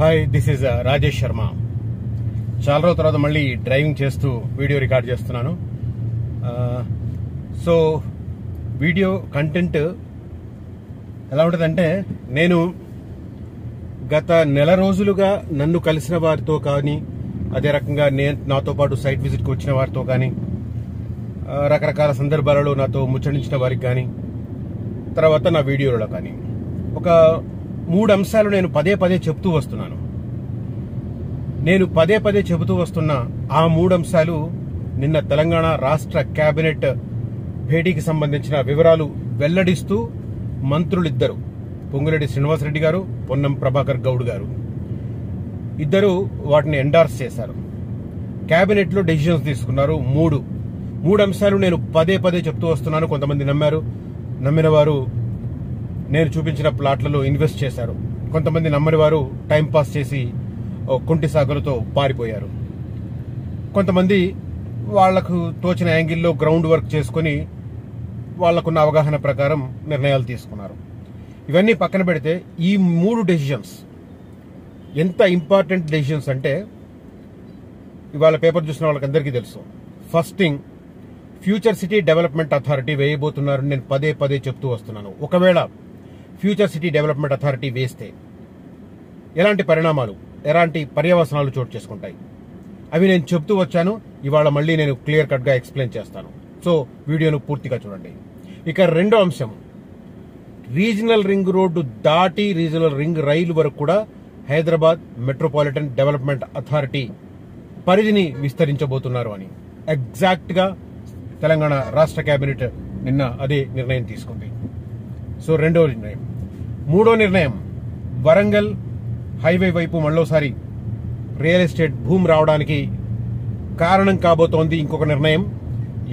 Hi, this is Rajesh Sharma. చాలా రోజుల తర్వాత మళ్ళీ డ్రైవింగ్ చేస్తూ వీడియో రికార్డ్ చేస్తున్నాను. సో వీడియో కంటెంట్ ఎలా ఉంటుందంటే, నేను గత నెల రోజులుగా నన్ను కలిసిన వారితో కానీ, అదే రకంగా నాతో పాటు సైట్ విజిట్కి వచ్చిన వారితో కానీ, రకరకాల సందర్భాలలో నాతో ముచ్చటించిన వారికి కానీ, తర్వాత నా వీడియోలో కానీ ఒక 3 అంశాలు నేను పదే పదే చెప్తూ వస్తున్నాను. నేను పదే పదే చెబుతూ వస్తున్న ఆ 3 అంశాలు నిన్న తెలంగాణ రాష్ట్ర కేబినెట్ భేటీకి సంబంధించిన వివరాలు వెల్లడిస్తూ మంత్రులిద్దరు, పొంగులేటి శ్రీనివాసరెడ్డి గారు, పొన్నం ప్రభాకర్ గౌడ్ గారు, ఇద్దరు వాటిని ఎండార్స్ చేశారు. కేబినెట్ లో డెసిషన్స్ తీసుకున్నారు. మూడు అంశాలు నేను పదే పదే చెప్తూ వస్తున్నాను. కొంతమంది నమ్మారు. నమ్మిన వారు నేను చూపించిన ప్లాట్లలో ఇన్వెస్ట్ చేశారు. కొంతమంది నమ్మని వారు టైంపాస్ చేసి కుంటి సాగులతో పారిపోయారు. కొంతమంది వాళ్లకు తోచిన యాంగిల్లో గ్రౌండ్ వర్క్ చేసుకుని వాళ్లకున్న అవగాహన ప్రకారం నిర్ణయాలు తీసుకున్నారు. ఇవన్నీ పక్కన పెడితే ఈ 3 డెసిషన్స్ ఎంత ఇంపార్టెంట్ డెసిషన్స్ అంటే, ఇవాళ పేపర్ చూసిన వాళ్ళకందరికీ తెలుసు. First thing, future city development authority వేయబోతున్నారని నేను పదే పదే చెప్తూ వస్తున్నాను. ఒకవేళ ఫ్యూచర్ సిటీ డెవలప్మెంట్ అథారిటీ వేస్తే ఎలాంటి పరిణామాలు, ఎలాంటి పర్యవసనాలు చోటు చేసుకుంటాయి, అవి నేను చెప్తూ వచ్చాను. ఇవాళ మళ్ళీ నేను క్లియర్ కట్ గా ఎక్స్ప్లెయిన్ చేస్తాను. సో వీడియోను పూర్తిగా చూడండి. ఇక రెండో అంశం, రీజనల్ రింగ్ రోడ్డు దాటి రీజనల్ రింగ్ రైలు వరకు కూడా హైదరాబాద్ మెట్రోపాలిటన్ డెవలప్మెంట్ అథారిటీ పరిధిని విస్తరించబోతున్నారు అని ఎగ్జాక్ట్ గా తెలంగాణ రాష్ట్ర కేబినెట్ నిన్న అదే నిర్ణయం తీసుకుంది. సో రెండో నిర్ణయం. మూడో నిర్ణయం, వరంగల్ హైవే వైపు మళ్ళోసారి రియల్ ఎస్టేట్ భూమి రావడానికి కారణం కాబోతోంది ఇంకొక నిర్ణయం.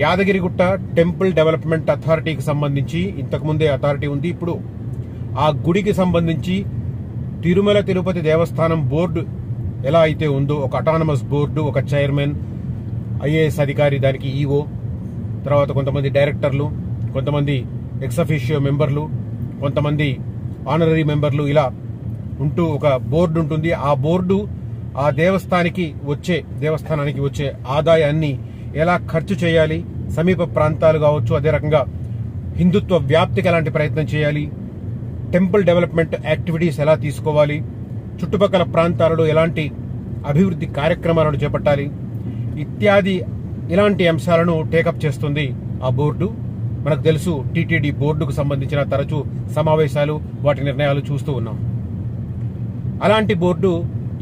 యాదగిరిగుట్ట టెంపుల్ డెవలప్మెంట్ అథారిటీకి సంబంధించి ఇంతకుముందే అథారిటీ ఉంది. ఇప్పుడు ఆ గుడికి సంబంధించి తిరుమల తిరుపతి దేవస్థానం బోర్డు ఎలా అయితే ఉందో, ఒక అటానమస్ బోర్డు, ఒక చైర్మన్, ఐఏఎస్ అధికారి, దానికి ఈఓ, తర్వాత కొంతమంది డైరెక్టర్లు, కొంతమంది ఎక్సఫిషియో మెంబర్లు, కొంతమంది ఆనరరీ మెంబర్లు, ఇలా ఉంటూ ఒక బోర్డు ఉంటుంది. ఆ బోర్డు ఆ దేవస్థానానికి వచ్చే ఆదాయాన్ని ఎలా ఖర్చు చేయాలి, సమీప ప్రాంతాలు కావచ్చు, అదే రకంగా హిందుత్వ వ్యాప్తికి ఎలాంటి ప్రయత్నం చేయాలి, టెంపుల్ డెవలప్మెంట్ యాక్టివిటీస్ ఎలా తీసుకోవాలి, చుట్టుపక్కల ప్రాంతాలలో ఎలాంటి అభివృద్ధి కార్యక్రమాలను చేపట్టాలి, ఇత్యాది ఇలాంటి అంశాలను టేకప్ చేస్తుంది ఆ బోర్డు. మనకు తెలుసు, టీటీడీ బోర్డుకు సంబంధించిన తరచూ సమావేశాలు, వాటి నిర్ణయాలు చూస్తూ ఉన్నాం. అలాంటి బోర్డు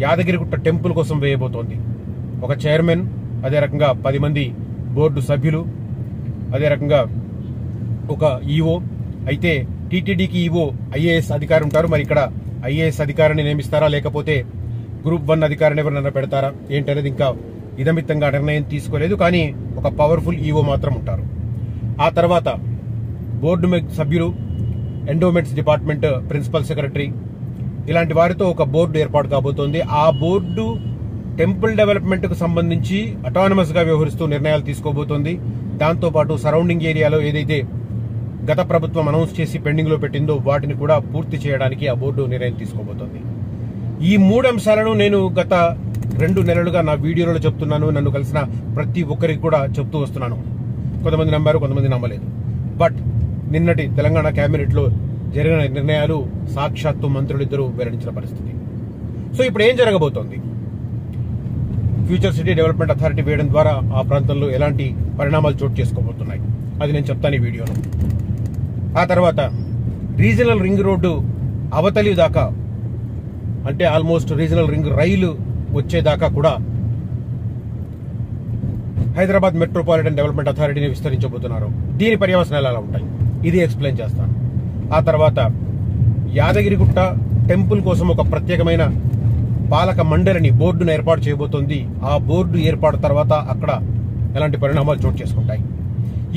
యాదగిరిగుట్ట టెంపుల్ కోసం వేయబోతోంది. ఒక చైర్మన్, అదే రకంగా 10 మంది బోర్డు సభ్యులు, అదే రకంగా ఒక ఈఓ. అయితే టీటీడీకి ఈఓ ఐఏఎస్ అధికారి ఉంటారు. మరి ఇక్కడ ఐఏఎస్ అధికారిని నియమిస్తారా, లేకపోతే గ్రూప్ 1 అధికారిని ఎవరినైనా పెడతారా ఏంటనేది ఇంకా ఇదమిత్తంగా నిర్ణయం తీసుకోలేదు. కానీ ఒక పవర్ఫుల్ ఈఓ మాత్రం ఉంటారు. ఆ తర్వాత బోర్డు సభ్యులు, ఎండోమెంట్స్ డిపార్ట్మెంట్ ప్రిన్సిపల్ సెక్రటరీ, ఇలాంటి వారితో ఒక బోర్డు ఏర్పాటు కాబోతోంది. ఆ బోర్డు టెంపుల్ డెవలప్మెంట్ కు సంబంధించి అటానమస్ గా వ్యవహరిస్తూ నిర్ణయాలు తీసుకోబోతోంది. దాంతోపాటు సరౌండింగ్ ఏరియాలో ఏదైతే గత ప్రభుత్వం అనౌన్స్ చేసి పెండింగ్ లో పెట్టిందో వాటిని కూడా పూర్తి చేయడానికి ఆ బోర్డు నిర్ణయం తీసుకోబోతోంది. ఈ 3 అంశాలను నేను గత 2 నెలలుగా నా వీడియోలో చెప్తున్నాను. నన్ను కలిసిన ప్రతి ఒక్కరికి కూడా చెప్తూ వస్తున్నాను. కొంతమంది నమ్మారు, కొంతమంది నమ్మలేదు. బట్ నిన్నటి తెలంగాణ కేబినెట్ లో జరిగిన నిర్ణయాలు సాక్షాత్తు మంత్రులిద్దరూ వెల్లడించిన పరిస్థితి. సో ఇప్పుడు ఏం జరగబోతోంది? ఫ్యూచర్ సిటీ డెవలప్మెంట్ అథారిటీ వేయడం ద్వారా ఆ ప్రాంతంలో ఎలాంటి పరిణామాలు చోటు చేసుకోబోతున్నాయి అది నేను చెప్తాను ఈ వీడియోలో. ఆ తర్వాత రీజనల్ రింగ్ రోడ్డు అవతలి దాకా, అంటే ఆల్మోస్ట్ రీజనల్ రింగ్ రైలు వచ్చేదాకా కూడా హైదరాబాద్ మెట్రోపాలిటన్ డెవలప్మెంట్ అథారిటీని విస్తరించబోతున్నారు. దీని పర్యవసనాలు ఎలా ఉంటాయి ఇది ఎక్స్ప్లెయిన్ చేస్తాను. ఆ తర్వాత యాదగిరిగుట్ట టెంపుల్ కోసం ఒక ప్రత్యేకమైన పాలక మండలిని, బోర్డును ఏర్పాటు చేయబోతోంది. ఆ బోర్డు ఏర్పాటు తర్వాత అక్కడ ఎలాంటి పరిణామాలు చోటు చేసుకుంటాయి,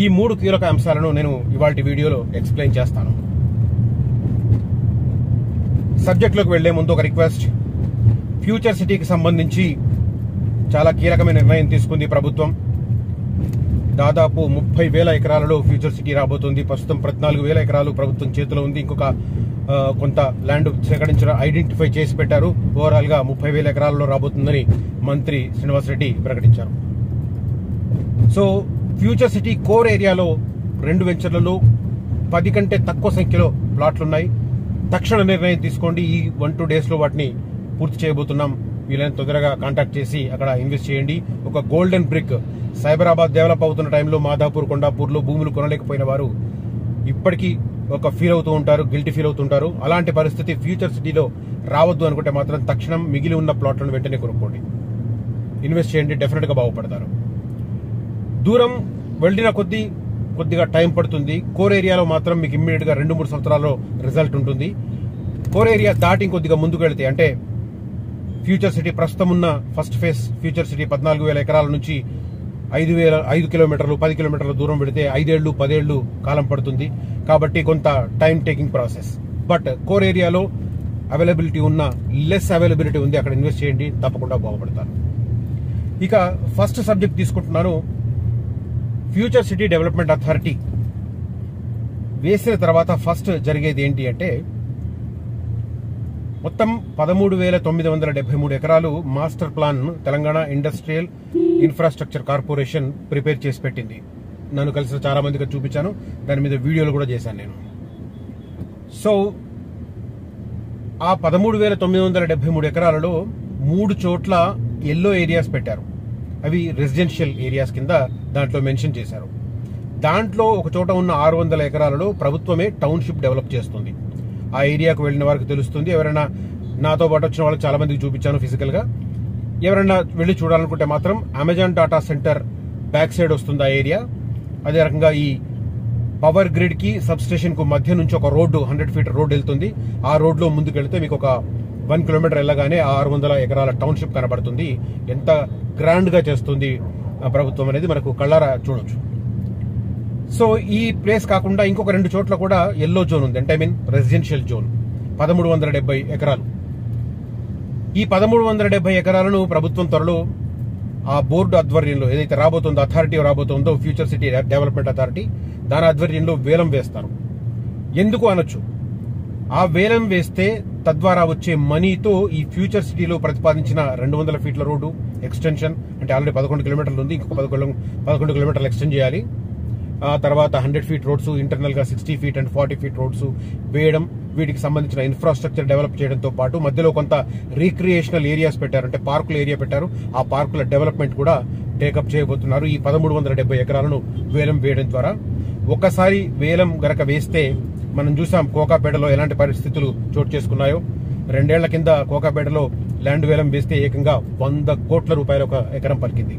ఈ 3 కీలక అంశాలను నేను ఇవాల్టి వీడియోలో ఎక్స్ప్లెయిన్ చేస్తాను. సబ్జెక్ట్ లోకి వెళ్లే ముందు ఒక రిక్వెస్ట్. ఫ్యూచర్ సిటీకి సంబంధించి చాలా కీలకమైన నిర్ణయం తీసుకుంది ప్రభుత్వం. దాదాపు 30,000 ఎకరాలలో ఫ్యూచర్ సిటీ రాబోతుంది. ప్రస్తుతం 14,000 ఎకరాలు ప్రభుత్వం చేతిలో ఉంది. ఇంకొక కొంత ల్యాండ్ సేకరించడం ఐడెంటిఫై చేసి పెట్టారు. ఓవరాల్ గా 30,000 ఎకరాల్లో రాబోతుందని మంత్రి శ్రీనివాసరెడ్డి ప్రకటించారు. సో ఫ్యూచర్ సిటీ కోర్ ఏరియాలో 2 వెంచర్లలో 10 కంటే తక్కువ సంఖ్యలో ప్లాట్లున్నాయి. తక్షణ నిర్ణయం తీసుకోండి. ఈ 1-2 డేస్ లో వాటిని పూర్తి చేయబోతున్నాం. వీళ్ళని తొందరగా కాంటాక్ట్ చేసి అక్కడ ఇన్వెస్ట్ చేయండి. ఒక గోల్డెన్ బ్రిక్. సైబరాబాద్ డెవలప్ అవుతున్న టైంలో మాదాపూర్, కొండాపూర్లో భూములు కొనలేకపోయిన వారు ఇప్పటికీ ఒక ఫీల్ అవుతూ ఉంటారు, గిల్టీ ఫీల్ అవుతుంటారు. అలాంటి పరిస్థితి ఫ్యూచర్ సిటీలో రావద్దు అనుకుంటే మాత్రం తక్షణం మిగిలి ఉన్న ప్లాట్లను వెంటనే కొనుక్కోండి, ఇన్వెస్ట్ చేయండి. డెఫినెట్ గా బాగుపడతారు. దూరం వెళ్ళిన కొద్దిగా టైం పడుతుంది. కోర్ ఏరియాలో మాత్రం మీకు ఇమ్మీడియట్ గా 2-3 సంవత్సరాల్లో రిజల్ట్ ఉంటుంది. కోర్ ఏరియా దాటి ఇంకొద్దిగా ముందుకు వెళితే, అంటే ఫ్యూచర్ సిటీ ప్రస్తుతం ఉన్న ఫస్ట్ ఫేజ్ ఫ్యూచర్ సిటీ 14,000 ఎకరాల నుంచి 5 కిలోమీటర్లు 10 కిలోమీటర్ల దూరం పెడితే 5 ఏళ్లు 10 ఏళ్లు కాలం పడుతుంది. కాబట్టి కొంత time taking process. But core ఏరియాలో అవైలబిలిటీ ఉన్న లెస్ అవైలబిలిటీ ఉంది, అక్కడ ఇన్వెస్ట్ చేయండి, తప్పకుండా బాగుపడతారు. ఇక ఫస్ట్ సబ్జెక్ట్ తీసుకుంటున్నాను. ఫ్యూచర్ సిటీ డెవలప్మెంట్ అథారిటీ వేసిన తర్వాత ఫస్ట్ జరిగేది ఏంటి అంటే, మొత్తం 13,973 ఎకరాలు master plan Telangana industrial infrastructure corporation prepare చేసి పెట్టింది. నన్ను కలిసిన చాలా మందికి చూపించాను, దాని మీద వీడియోలు కూడా చేశాను నేను. సో ఆ 13,973 ఎకరాలలో 3 చోట్ల ఎల్లో ఏరియాస్ పెట్టారు. అవి రెసిడెన్షియల్ ఏరియాస్ కింద దాంట్లో మెన్షన్ చేశారు. దాంట్లో ఒక చోట ఉన్న 600 ఎకరాలలో ప్రభుత్వమే టౌన్షిప్ డెవలప్ చేస్తుంది. ఆ ఏరియాకు వెళ్ళిన వారికి తెలుస్తుంది. ఎవరైనా నాతో పాటు వచ్చిన వాళ్ళకి చాలా మందికి చూపించాను ఫిజికల్ గా. ఎవరైనా వెళ్లి చూడాలనుకుంటే మాత్రం Amazon data centre back side వస్తుంది ఆ ఏరియా. అదే రకంగా ఈ పవర్ గ్రిడ్ కి సబ్ స్టేషన్ కు మధ్య నుంచి ఒక రోడ్డు 100 ఫీట్ రోడ్ వెళ్తుంది. ఆ రోడ్ లో ముందుకు వెళ్తే మీకు ఒక 1 కిలోమీటర్ వెళ్ళగానే 600 ఎకరాల టౌన్షిప్ కనబడుతుంది. ఎంత గ్రాండ్ గా చేస్తుంది ప్రభుత్వం అనేది మనకు కళ్ళారా చూడొచ్చు. సో ఈ ప్లేస్ కాకుండా ఇంకొక 2 చోట్ల కూడా ఎల్లో జోన్ ఉంది, అంటే రెసిడెన్షియల్ జోన్. 1370 ఎకరాలు. ఈ 1370 ఎకరాలను ప్రభుత్వం త్వరలో ఆ బోర్డు ఆధ్వర్యంలో ఏదైతే రాబోతుందో, అథారిటీ రాబోతుందో ఫ్యూచర్ సిటీ డెవలప్మెంట్ అథారిటీ, దాని ఆధ్వర్యంలో వేలం వేస్తారు. ఎందుకు అనొచ్చు, ఆ వేలం వేస్తే తద్వారా వచ్చే మనీతో ఈ ఫ్యూచర్ సిటీలో ప్రతిపాదించిన 200 ఫీట్ల రోడ్డు ఎక్స్టెన్షన్, అంటే ఆల్రెడీ 11 కిలోమీటర్లు ఉంది, ఇంకొక 11 కిలోమీటర్లు ఎక్స్టెండ్ చేయాలి. ఆ తర్వాత 100 ఫీట్ రోడ్స్, ఇంటర్నల్ గా 60 ఫీట్ అండ్ 40 ఫీట్ రోడ్స్ వేయడం, వీటికి సంబంధించిన ఇన్ఫ్రాస్ట్రక్చర్ డెవలప్ చేయడంతో పాటు మధ్యలో కొంత రీక్రియేషనల్ ఏరియాస్ పెట్టారు, అంటే పార్కుల ఏరియా పెట్టారు. ఆ పార్కుల డెవలప్మెంట్ కూడా టేకప్ చేయబోతున్నారు ఈ 1370 ఎకరాలను వేలం వేయడం ద్వారా. ఒక్కసారి వేలం గనక వేస్తే, మనం చూసాం కోకాపేటలో ఎలాంటి పరిస్థితులు చోటు చేసుకున్నాయో. 2 ఏళ్ల కింద కోకాపేటలో ల్యాండ్ వేలం వేస్తే ఏకంగా 100 కోట్ల రూపాయలు ఒక ఎకరం పలికింది.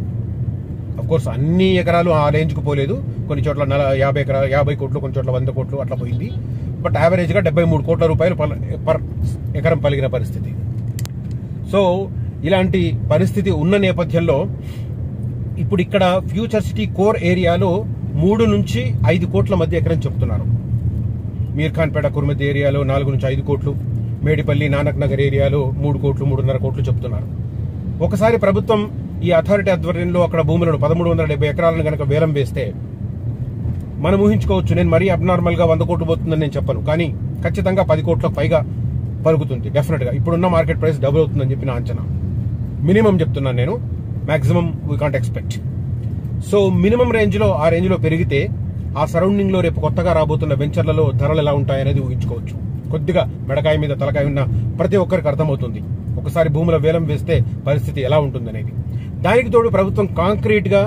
అఫ్ కోర్స్ అన్ని ఎకరాలు ఆ రేంజ్ కు పోలేదు, కొన్ని చోట్ల 50 కోట్లు, కొన్ని చోట్ల 100 కోట్లు అట్లా పోయింది. బట్ యావరేజ్ గా 73 కోట్ల రూపాయలు పర్ ఎకరం పలిగిన పరిస్థితి. సో ఇలాంటి పరిస్థితి ఉన్న నేపథ్యంలో ఇప్పుడు ఇక్కడ ఫ్యూచర్ సిటీ కోర్ ఏరియాలో 3 నుంచి 5 కోట్ల మధ్య ఎకరం చెప్తున్నారు. మీర్ఖాన్పేట కుర్మతి ఏరియాలో 4 నుంచి 5 కోట్లు, మేడిపల్లి నానక్ నగర్ ఏరియాలో 3 కోట్లు 3.5 కోట్లు చెప్తున్నారు. ఒకసారి ప్రభుత్వం ఈ అథారిటీ ఆధ్వర్యంలో అక్కడ భూములను 1370 ఎకరాలను కనుక వేలం వేస్తే మనం ఊహించుకోవచ్చు. నేను మరీ అబ్నార్మల్ గా 100 కోట్లు పోతుందని నేను చెప్పను, కానీ ఖచ్చితంగా 10 కోట్లకు పైగా పలుకుతుంది డెఫినెట్ గా. ఇప్పుడున్న మార్కెట్ ప్రైస్ డబుల్ అవుతుందని చెప్పిన అంచనా, మినిమం చెప్తున్నాను నేను, maximum we can't expect. So minimum range లో, ఆ రేంజ్ లో పెరిగితే ఆ సరౌండింగ్ లో రేపు కొత్తగా రాబోతున్న వెంచర్లలో ధరలు ఎలా ఉంటాయనేది ఊహించుకోవచ్చు. కొద్దిగా మెడకాయ మీద తలకాయ ఉన్న ప్రతి ఒక్కరికి అర్థమవుతుంది ఒకసారి భూముల వేలం వేస్తే పరిస్థితి ఎలా ఉంటుందనేది. దానికి తోడు ప్రభుత్వం కాంక్రీట్ గా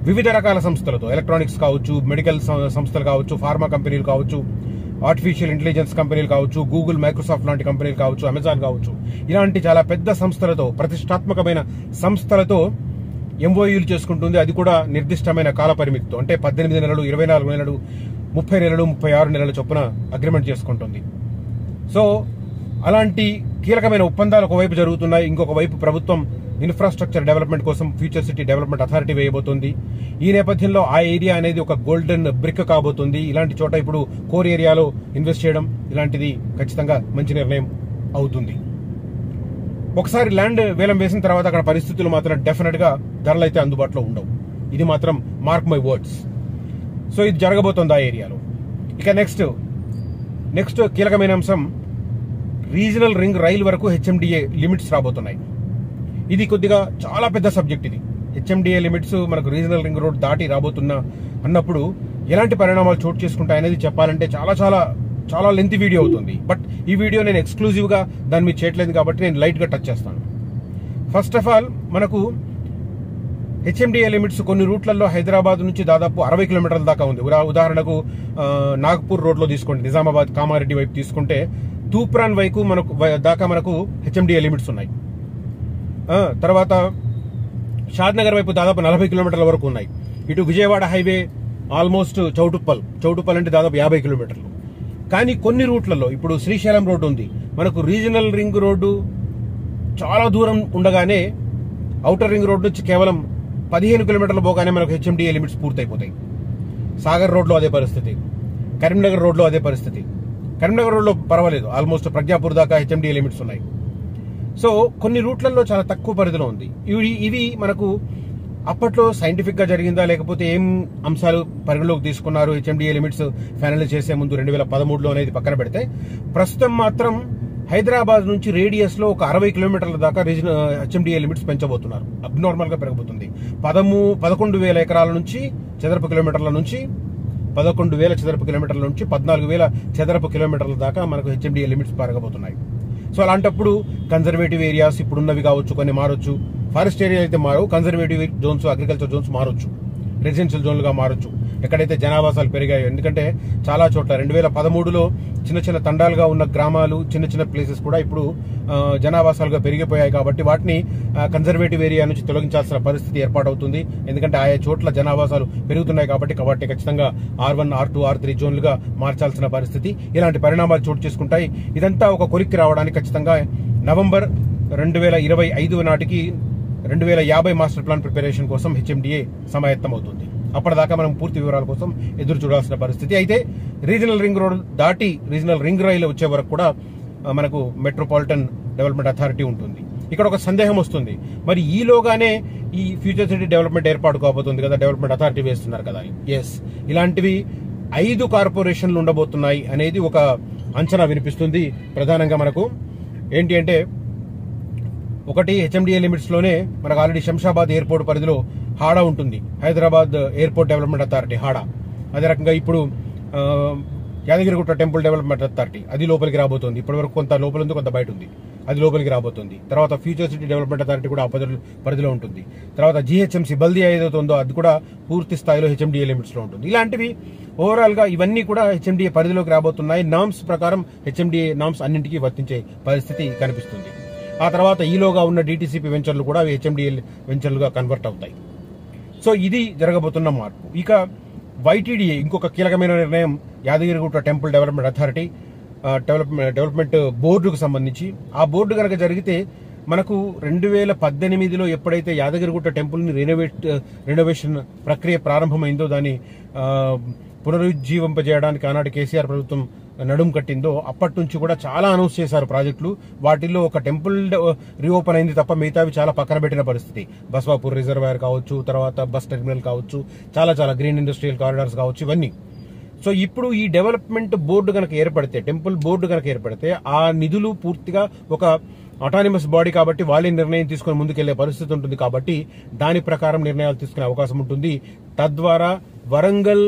వివిధ రకాల సంస్థలతో, ఎలక్ట్రానిక్స్ కావచ్చు, మెడికల్ సంస్థలు కావచ్చు, ఫార్మా కంపెనీలు కావచ్చు, ఆర్టిఫిషియల్ ఇంటెలిజెన్స్ కంపెనీలు కావచ్చు, గూగుల్, మైక్రోసాఫ్ట్ లాంటి కంపెనీలు కావచ్చు, అమెజాన్ కావచ్చు, ఇలాంటి చాలా పెద్ద సంస్థలతో, ప్రతిష్టాత్మకమైన సంస్థలతో ఎంఓయూలు చేసుకుంటుంది. అది కూడా నిర్దిష్టమైన కాల పరిమితితో, అంటే 18 నెలలు, 24 నెలలు, 30 నెలలు, 36 నెలల చొప్పున అగ్రిమెంట్ చేసుకుంటుంది. సో అలాంటి కీలకమైన ఒప్పందాలు ఒకవైపు జరుగుతున్నాయి, ఇంకొక వైపు ప్రభుత్వం ఇన్ఫ్రాస్ట్రక్చర్ డెవలప్మెంట్ కోసం ఫ్యూచర్ సిటీ డెవలప్మెంట్ అథారిటీ వేయబోతుంది. ఈ నేపథ్యంలో ఆ ఏరియా అనేది ఒక గోల్డెన్ బ్రిక్ కాబోతుంది. ఇలాంటి చోట ఇప్పుడు కోర్ ఏరియాలో ఇన్వెస్ట్ చేయడం ఇలాంటిది ఖచ్చితంగా మంచి నిర్ణయం అవుతుంది. ఒకసారి ల్యాండ్ వేలం వేసిన తర్వాత అక్కడ పరిస్థితులు మాత్రం డెఫినెట్ గా ధరలు అయితే అందుబాటులో ఉండవు. ఇది మాత్రం మార్క్ మై వర్డ్స్. సో ఇది జరగబోతోంది ఆ ఏరియాలో. ఇక నెక్స్ట్ నెక్స్ట్ కీలకమైన అంశం, రీజనల్ రింగ్ రైల్ వరకు హెచ్ఎండిఏ లిమిట్స్ రాబోతున్నాయి. ఇది కొద్దిగా చాలా పెద్ద సబ్జెక్ట్. ఇది హెచ్ఎండిఏ లిమిట్స్ మనకు రీజనల్ రింగ్ రోడ్ దాటి రాబోతున్నా అన్నప్పుడు ఎలాంటి పరిణామాలు చోటు చేసుకుంటాయి అనేది చెప్పాలంటే చాలా చాలా చాలా లెంతీ వీడియో అవుతుంది. బట్ ఈ వీడియో నేను ఎక్స్క్లూజివ్ గా దాని మీద చేయట్లేదు కాబట్టి నేను లైట్ గా టచ్ చేస్తాను. ఫస్ట్ ఆఫ్ ఆల్, మనకు హెచ్ఎండిఏ లిమిట్స్ కొన్ని రూట్లలో హైదరాబాద్ నుంచి దాదాపు 60 కిలోమీటర్ల దాకా ఉంది. ఉదాహరణకు నాగ్పూర్ రోడ్ లో తీసుకోండి, నిజామాబాద్ కామారెడ్డి వైపు తీసుకుంటే తూప్రాన్ వైపు మనకు హెచ్ఎండిఏ లిమిట్స్ ఉన్నాయి. తర్వాత షాద్నగర్ వైపు దాదాపు 40 కిలోమీటర్ల వరకు ఉన్నాయి. ఇటు విజయవాడ హైవే ఆల్మోస్ట్ చౌటుప్పల్ అంటే దాదాపు 50 కిలోమీటర్లు. కానీ కొన్ని రూట్లలో, ఇప్పుడు శ్రీశైలం రోడ్డు ఉంది, మనకు రీజనల్ రింగ్ రోడ్డు చాలా దూరం ఉండగానే ఔటర్ రింగ్ రోడ్ నుంచి కేవలం 15 కిలోమీటర్లు పోగానే మనకు హెచ్ఎండిఏ లిమిట్స్ పూర్తయిపోతాయి. సాగర్ రోడ్లో అదే పరిస్థితి, కరీంనగర్ రోడ్లో అదే పరిస్థితి. కరీంనగర్ రోడ్లో పర్వాలేదు, ఆల్మోస్ట్ ప్రజ్ఞాపూర్ దాకా హెచ్ఎండిఏ లిమిట్స్ ఉన్నాయి. సో కొన్ని రూట్లలో చాలా తక్కువ పరిధిలో ఉంది. ఇవి మనకు అప్పట్లో సైంటిఫిక్ గా జరిగిందా లేకపోతే ఏం అంశాలు పరిగణలోకి తీసుకున్నారు హెచ్ఎండిఏ లిమిట్స్ ఫైనల్ చేసే ముందు 2013లో అనేది పక్కన పెడితే, ప్రస్తుతం మాత్రం హైదరాబాద్ నుంచి రేడియస్ లో ఒక 60 కిలోమీటర్ల దాకా హెచ్ఎండిఏ లిమిట్స్ పెంచబోతున్నారు. అబ్నార్మల్ గా పెరగబోతుంది. 11,000 ఎకరాల నుంచి చదరపు కిలోమీటర్ల నుంచి 11,000 చదరపు కిలోమీటర్ల నుంచి 14,000 చదరపు కిలోమీటర్ల దాకా మనకు హెచ్ఎండిఏ లిమిట్స్ పెరగబోతున్నాయి. సో అలాంటప్పుడు కన్జర్వేటివ్ ఏరియాస్ ఇప్పుడున్నవి కావచ్చు, కొన్ని మారొచ్చు. ఫారెస్ట్ ఏరియా అయితే మారవు, కన్జర్వేటివ్ జోన్స్, అగ్రికల్చర్ జోన్స్ మారొచ్చు, రెసిడెన్షియల్ జోన్లుగా మారొచ్చు ఎక్కడైతే జనావాసాలు పెరిగాయో. ఎందుకంటే చాలా చోట్ల 2013లో చిన్న చిన్న తండాలుగా ఉన్న గ్రామాలు, చిన్న చిన్న ప్లేసెస్ కూడా ఇప్పుడు జనావాసాలుగా పెరిగిపోయాయి. కాబట్టి వాటిని కన్జర్వేటివ్ ఏరియా నుంచి తొలగించాల్సిన పరిస్థితి ఏర్పాటవుతుంది. ఎందుకంటే ఆయా చోట్ల జనావాసాలు పెరుగుతున్నాయి కాబట్టి ఖచ్చితంగా R1, R2, R3 జోన్లుగా మార్చాల్సిన పరిస్థితి. ఇలాంటి పరిణామాలు చోటు చేసుకుంటాయి. ఇదంతా ఒక కొలిక్కి రావడానికి ఖచ్చితంగా నవంబర్ 2025 నాటికి 2050 మాస్టర్ ప్లాన్ ప్రిపరేషన్ కోసం హెచ్ఎండిఏ సమాయత్తం అవుతుంది. అప్పటిదాకా మనం పూర్తి వివరాల కోసం ఎదురు చూడాల్సిన పరిస్థితి. అయితే రీజనల్ రింగ్ రోడ్ దాటి రీజనల్ రింగ్ రైలు వచ్చే వరకు కూడా మనకు మెట్రోపాలిటన్ డెవలప్మెంట్ అథారిటీ ఉంటుంది. ఇక్కడ ఒక సందేహం వస్తుంది, మరి ఈలోగానే ఈ ఫ్యూచర్ సిటీ డెవలప్మెంట్ ఏర్పాటు కాబోతుంది కదా, డెవలప్మెంట్ అథారిటీ వేస్తున్నారు కదా. ఎస్, ఇలాంటివి 5 కార్పొరేషన్లు ఉండబోతున్నాయి అనేది ఒక అంచనా వినిపిస్తుంది. ప్రధానంగా మనకు ఏంటి అంటే, ఒకటి హెచ్ఎండిఏ లిమిట్స్ లోనే మనకు ఆల్రెడీ శంషాబాద్ ఎయిర్పోర్ట్ పరిధిలో హాడా ఉంటుంది, Hyderabad airport development authority Hada. అదే రకంగా ఇప్పుడు యాదగిరిగుట్ట టెంపుల్ డెవలప్మెంట్ అథారిటీ అది లోపలికి రాబోతుంది. ఇప్పటి వరకు కొంత లోపల ఉంది, కొంత బయట ఉంది, అది లోపలికి రాబోతుంది. తర్వాత ఫ్యూచర్ సిటీ డెవలప్మెంట్ అథారిటీ కూడా ఆ పరిధిలో ఉంటుంది. తర్వాత జిహెచ్ఎంసీ బల్దియా ఏదైతే ఉందో అది కూడా పూర్తి స్థాయిలో హెచ్ఎండిఏ లిమిట్స్ లో ఉంటుంది. ఇలాంటివి ఓవరాల్ గా ఇవన్నీ కూడా హెచ్ఎండిఏ పరిధిలోకి రాబోతున్నాయి. నామ్స్ ప్రకారం హెచ్ఎండిఏ నామ్స్ అన్నింటికీ వర్తించే పరిస్థితి కనిపిస్తుంది. ఆ తర్వాత ఈలోగా ఉన్న డిటిసిపి వెంచర్లు కూడా హెచ్ఎండిఏ వెంచర్లుగా కన్వర్ట్ అవుతాయి. సో ఇది జరగబోతున్న మార్పు. ఇక వైటీడీఏ ఇంకొక కీలకమైన నిర్ణయం, Yadagirigutta temple development authority development బోర్డుకు సంబంధించి. ఆ బోర్డు కనుక జరిగితే మనకు 2018లో ఎప్పుడైతే యాదగిరిగుట్ట టెంపుల్ ని రెనోవేషన్ ప్రక్రియ ప్రారంభమైందో, దాన్ని పునరుజ్జీవింపజేయడానికి ఆనాటి కేసీఆర్ ప్రభుత్వం నడుం కట్టిందో, అప్పటి నుంచి కూడా చాలా అనౌన్స్ చేశారు ప్రాజెక్టులు. వాటిల్లో ఒక టెంపుల్ రీఓపెన్ అయింది తప్ప మిగతావి చాలా పక్కన పెట్టిన పరిస్థితి. బస్వాపూర్ రిజర్వాయర్ కావచ్చు, తర్వాత బస్ టెర్మినల్ కావచ్చు, చాలా గ్రీన్ ఇండస్ట్రియల్ కారిడార్స్ కావచ్చు, ఇవన్నీ. సో ఇప్పుడు ఈ డెవలప్మెంట్ బోర్డు కనుక ఏర్పడితే, టెంపుల్ బోర్డు కనుక ఏర్పడితే, ఆ నిధులు పూర్తిగా ఒక అటానమస్ బాడీ కాబట్టి వాళ్ళే నిర్ణయం తీసుకుని ముందుకెళ్లే పరిస్థితి ఉంటుంది. కాబట్టి దాని ప్రకారం నిర్ణయాలు తీసుకునే అవకాశం ఉంటుంది. తద్వారా వరంగల్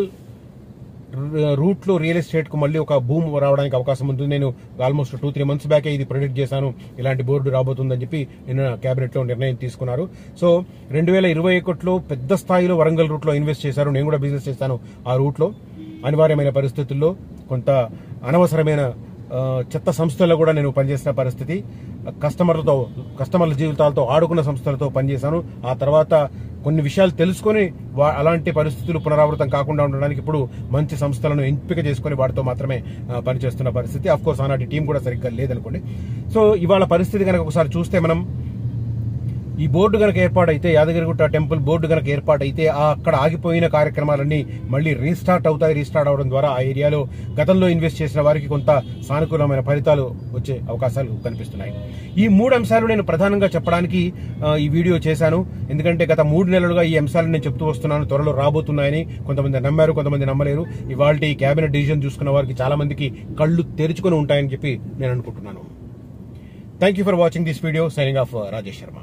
రూట్ లో రియల్ ఎస్టేట్ కు మళ్ళీ ఒక భూమ్ రావడానికి అవకాశం ఉంటుంది. నేను ఆల్మోస్ట్ 2-3 మంత్స్ బ్యాకే ఇది ప్రెడిక్ట్ చేశాను, ఇలాంటి బోర్డు రాబోతుందని చెప్పి నిన్న కేబినెట్ లో నిర్ణయం తీసుకున్నారు. సో 2021లో పెద్ద స్థాయిలో వరంగల్ రూట్ లో ఇన్వెస్ట్ చేశారు. నేను కూడా బిజినెస్ చేశాను ఆ రూట్ లో. అనివార్యమైన పరిస్థితుల్లో కొంత అనవసరమైన చెత్త సంస్థల్లో కూడా నేను పనిచేసిన పరిస్థితి. కస్టమర్ల జీవితాలతో ఆడుకున్న సంస్థలతో పనిచేశాను. ఆ తర్వాత కొన్ని విషయాలు తెలుసుకొని అలాంటి పరిస్థితులు పునరావృతం కాకుండా ఉండడానికి ఇప్పుడు మంచి సంస్థలను ఎంపిక చేసుకుని వాటితో మాత్రమే పనిచేస్తున్న పరిస్థితి. ఆఫ్ కోర్స్ ఆనాటి టీం కూడా సరిగ్గా లేదనుకోండి. సో ఇవాళ పరిస్థితి కనుక ఒకసారి చూస్తే మనం ఈ బోర్డు గనక ఏర్పాటైతే, యాదగిరిగుట్ట టెంపుల్ బోర్డు గనక ఏర్పాటైతే అక్కడ ఆగిపోయిన కార్యక్రమాలన్నీ మళ్ళీ రీస్టార్ట్ అవడం ద్వారా ఆ ఏరియాలో గతంలో ఇన్వెస్ట్ చేసిన వారికి కొంత సానుకూలమైన ఫలితాలు వచ్చే అవకాశాలు కనిపిస్తున్నాయి. ఈ 3 అంశాలు నేను ప్రధానంగా చెప్పడానికి ఈ వీడియో చేశాను. ఎందుకంటే గత 3 నెలలుగా ఈ అంశాలను నేను చెప్తూ వస్తున్నాను, త్వరలో రాబోతున్నాయని. కొంతమంది నమ్మారు, కొంతమంది నమ్మలేరు. ఇవాళ ఈ కేబినెట్ డిసిజన్ చూసుకున్న వారికి చాలా మందికి కళ్ళు తెరుచుకొని ఉంటాయని చెప్పి నేను అనుకుంటున్నాను. Thank you for watching this video. Signing off Rajesh Sharma.